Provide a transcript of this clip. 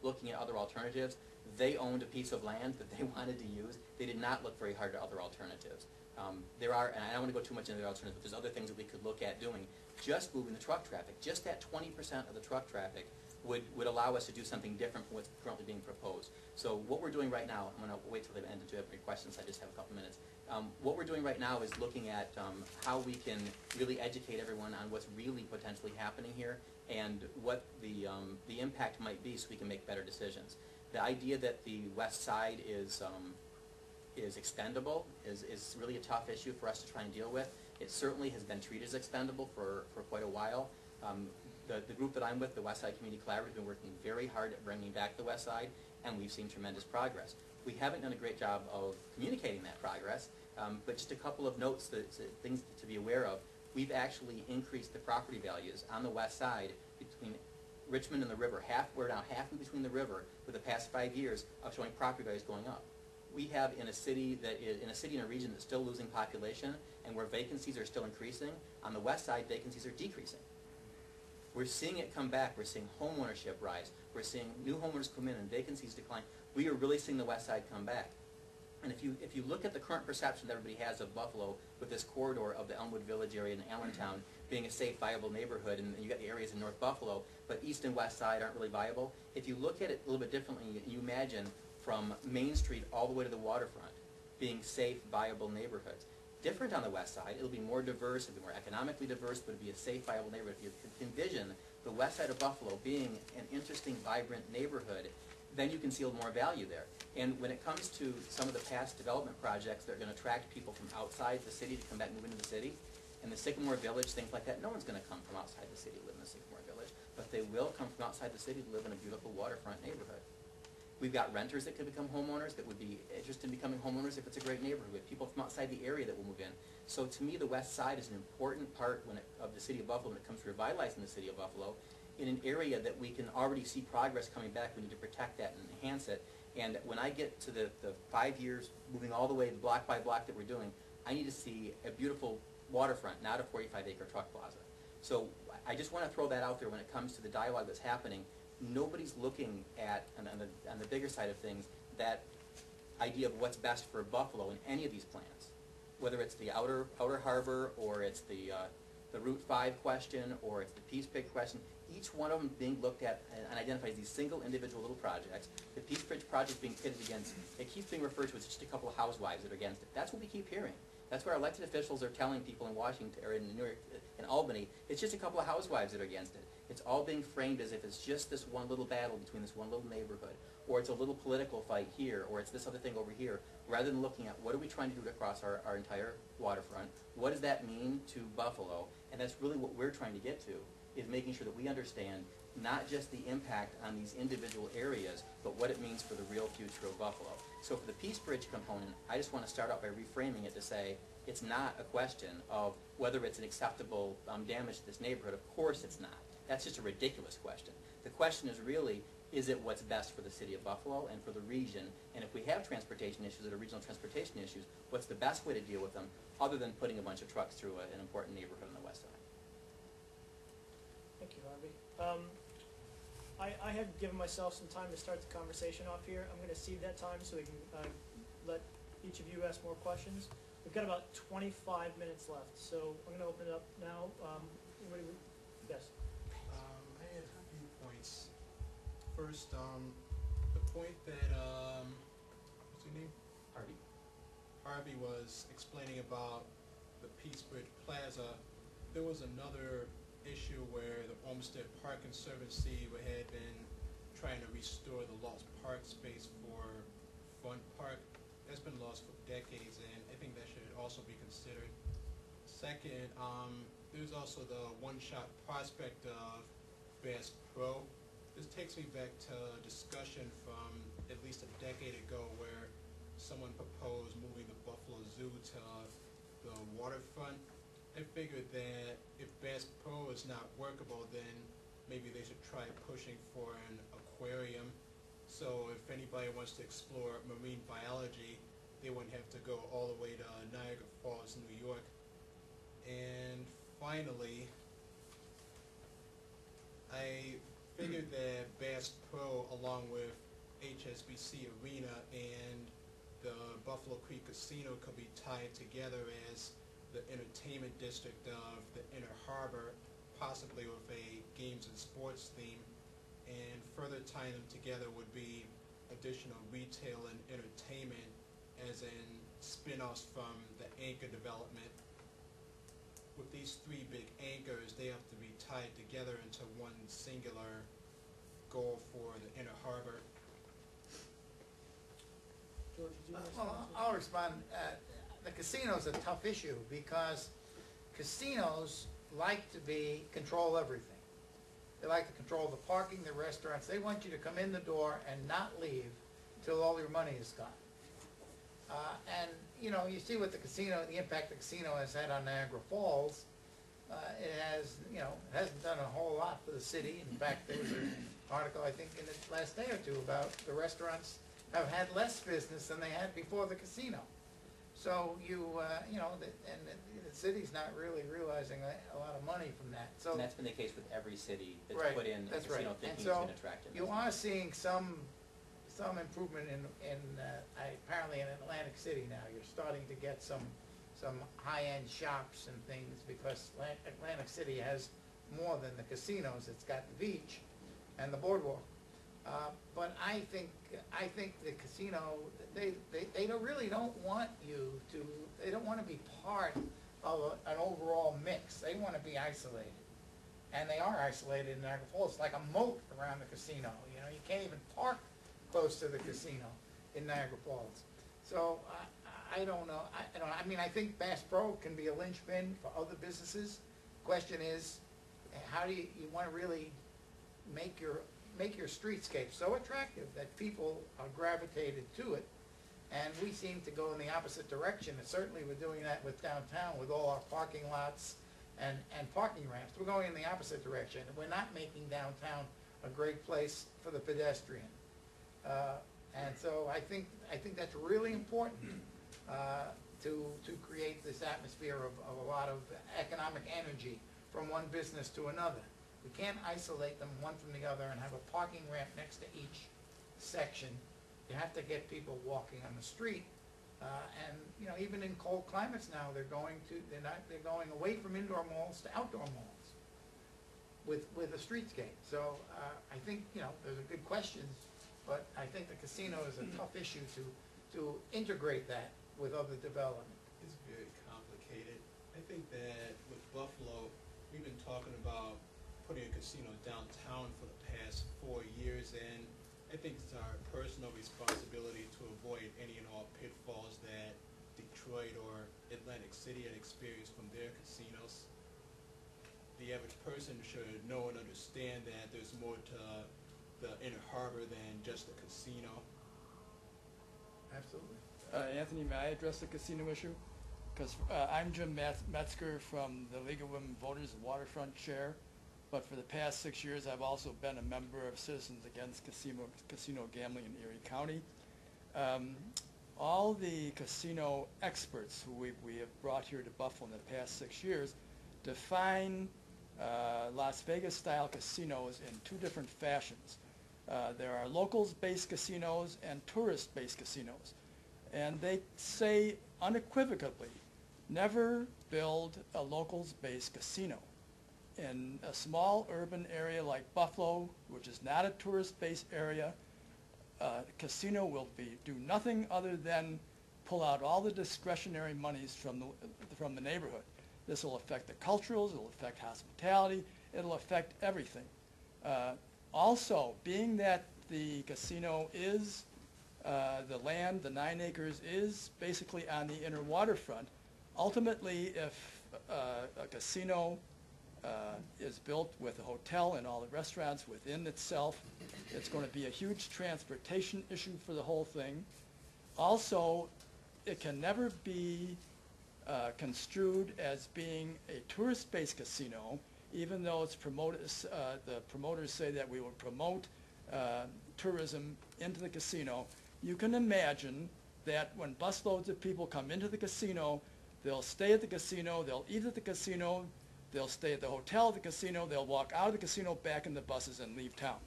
looking at other alternatives. They owned a piece of land that they wanted to use. They did not look very hard at other alternatives. There are, and I don't want to go too much into the alternatives, but there's other things that we could look at doing. Just moving the truck traffic, just that 20% of the truck traffic would allow us to do something different from what's currently being proposed. So what we're doing right now, I'm going to wait till the end to have any questions, I just have a couple minutes. What we're doing right now is looking at how we can really educate everyone on what's really potentially happening here and what the impact might be so we can make better decisions. The idea that the west side is expendable is really a tough issue for us to try and deal with. It certainly has been treated as expendable for quite a while. The group that I'm with, the West Side Community Collaborative, has been working very hard at bringing back the West Side, and we've seen tremendous progress. We haven't done a great job of communicating that progress, but just a couple of notes, things to be aware of. We've actually increased the property values on the West Side between Richmond and the river. We're now halfway between the river for the past 5 years of showing property values going up. We have in a city in a region that's still losing population and where vacancies are still increasing. On the west side, vacancies are decreasing. We're seeing it come back. We're seeing home ownership rise. We're seeing new homeowners come in and vacancies decline. We are really seeing the west side come back. And if you look at the current perception that everybody has of Buffalo with this corridor of the Elmwood Village area and Allentown being a safe, viable neighborhood, and you got the areas in North Buffalo, but east and west side aren't really viable. If you look at it a little bit differently, you imagine from Main Street all the way to the waterfront being safe, viable neighborhoods. Different on the west side. It'll be more diverse, it'll be more economically diverse, but it'll be a safe, viable neighborhood. If you envision the west side of Buffalo being an interesting, vibrant neighborhood, then you can see a little more value there. And when it comes to some of the past development projects that are going to attract people from outside the city to come back and move into the city, and the Sycamore Village, things like that, no one's going to come from outside the city to live in the Sycamore Village, but they will come from outside the city to live in a beautiful waterfront neighborhood. We've got renters that could become homeowners that would be interested in becoming homeowners if it's a great neighborhood. We have people from outside the area that will move in. So to me, the west side is an important part of the city of Buffalo when it comes to revitalizing the city of Buffalo in an area that we can already see progress coming back. We need to protect that and enhance it. And when I get to the 5 years, moving all the way block by block that we're doing, I need to see a beautiful waterfront, not a 45-acre truck plaza. So I just want to throw that out there when it comes to the dialogue that's happening. Nobody's looking at, on the bigger side of things, that idea of what's best for Buffalo in any of these plans. Whether it's the outer harbor, or it's the Route 5 question, or it's the Peace Bridge question, each one of them being looked at and identifies these single individual little projects. The Peace Bridge project being pitted against, it keeps being referred to as just a couple of housewives that are against it. That's what we keep hearing. That's what our elected officials are telling people in Washington, or in New York, in Albany. It's just a couple of housewives that are against it. It's all being framed as if it's just this one little battle between this one little neighborhood, or it's a little political fight here, or it's this other thing over here, rather than looking at what are we trying to do across our entire waterfront, what does that mean to Buffalo, and that's really what we're trying to get to, is making sure that we understand not just the impact on these individual areas, but what it means for the real future of Buffalo. So for the Peace Bridge component, I just want to start out by reframing it to say it's not a question of whether it's an acceptable damage to this neighborhood. Of course it's not. That's just a ridiculous question. The question is really, is it what's best for the city of Buffalo and for the region? And if we have transportation issues that are regional transportation issues, what's the best way to deal with them other than putting a bunch of trucks through an important neighborhood on the west side? Thank you, Harvey. I have given myself some time to start the conversation off here. I'm going to cede that time so we can let each of you ask more questions. We've got about 25 minutes left, so I'm going to open it up now. Yes? I had a few points. First, the point that, what's your name? Harvey. Harvey was explaining about the Peace Bridge Plaza. There was another issue where the Olmsted Park Conservancy had been trying to restore the lost park space for Front Park. That's been lost for decades, and I think that should also be considered. Second, there's also the one-shot prospect of Bass Pro. This takes me back to a discussion from at least a decade ago where someone proposed moving the Buffalo Zoo to the waterfront. I figured that if Bass Pro is not workable, then maybe they should try pushing for an aquarium. So if anybody wants to explore marine biology, they wouldn't have to go all the way to Niagara Falls, New York. And finally, I figured that Bass Pro, along with HSBC Arena and the Buffalo Creek Casino, could be tied together as the entertainment district of the Inner Harbor, possibly with a games and sports theme. And further tying them together would be additional retail and entertainment, as in spin-offs from the anchor development. With these three big anchors, they have to be tied together into one singular goal for the Inner Harbor. George, did you have Well, something? I'll respond. The casino's a tough issue because casinos like to control everything. They like to control the parking, the restaurants. They want you to come in the door and not leave till all your money is gone. And, you know, you see what the impact the casino has had on Niagara Falls. It has, you know, it hasn't done a whole lot for the city. In fact, there was an article, I think, in the last day or two about the restaurants have had less business than they had before the casino. So you know, the city's not really realizing a lot of money from that. So And that's been the case with every city that's Right, put in a that's right. casino And thinking it's so going to attract you investment. are seeing some improvement in apparently in Atlantic City now. You're starting to get some high-end shops and things because Atlantic City has more than the casinos. It's got the beach and the boardwalk. But I think the casino, they really don't want you to, they don't want to be part of an overall mix. They want to be isolated. And they are isolated in Niagara Falls. It's like a moat around the casino. You know, you can't even park close to the casino in Niagara Falls. So I don't know. I mean, I think Bass Pro can be a linchpin for other businesses. Question is, how do you want to really make your streetscape so attractive that people are gravitated to it? And we seem to go in the opposite direction. And certainly we're doing that with downtown with all our parking lots and parking ramps. We're going in the opposite direction. We're not making downtown a great place for the pedestrian. And so I think that's really important to create this atmosphere of a lot of economic energy from one business to another. We can't isolate them one from the other and have a parking ramp next to each section. You have to get people walking on the street. And you know, even in cold climates now, they're going away from indoor malls to outdoor malls with a streetscape. So I think, you know, there's a good questions, but I think the casino is a tough issue to integrate that with other development. It's very complicated. I think that with Buffalo, we've been talking about putting a casino downtown for the past 4 years, and I think it's our personal responsibility to avoid any and all pitfalls that Detroit or Atlantic City had experienced from their casinos. The average person should know and understand that there's more to the Inner Harbor than just a casino. Absolutely. Anthony, may I address the casino issue? Because I'm Jim Metzger from the League of Women Voters Waterfront Chair, but for the past 6 years I've also been a member of Citizens Against Casino Gambling in Erie County. All the casino experts who we have brought here to Buffalo in the past 6 years define Las Vegas-style casinos in two different fashions. There are locals-based casinos and tourist-based casinos. And they say unequivocally, never build a locals-based casino. In a small urban area like Buffalo, which is not a tourist-based area, casino will do nothing other than pull out all the discretionary monies from the neighborhood. This will affect the culturals, it will affect hospitality, it will affect everything. Also, being that the casino is the land, the 9 acres, is basically on the inner waterfront. Ultimately, if a casino is built with a hotel and all the restaurants within itself, it's going to be a huge transportation issue for the whole thing. Also, it can never be construed as being a tourist-based casino, even though it's the promoters say that we will promote tourism into the casino. You can imagine that when busloads of people come into the casino, they'll stay at the casino, they'll eat at the casino, They'll stay at the hotel, at the casino, they'll walk out of the casino, back in the buses and leave town.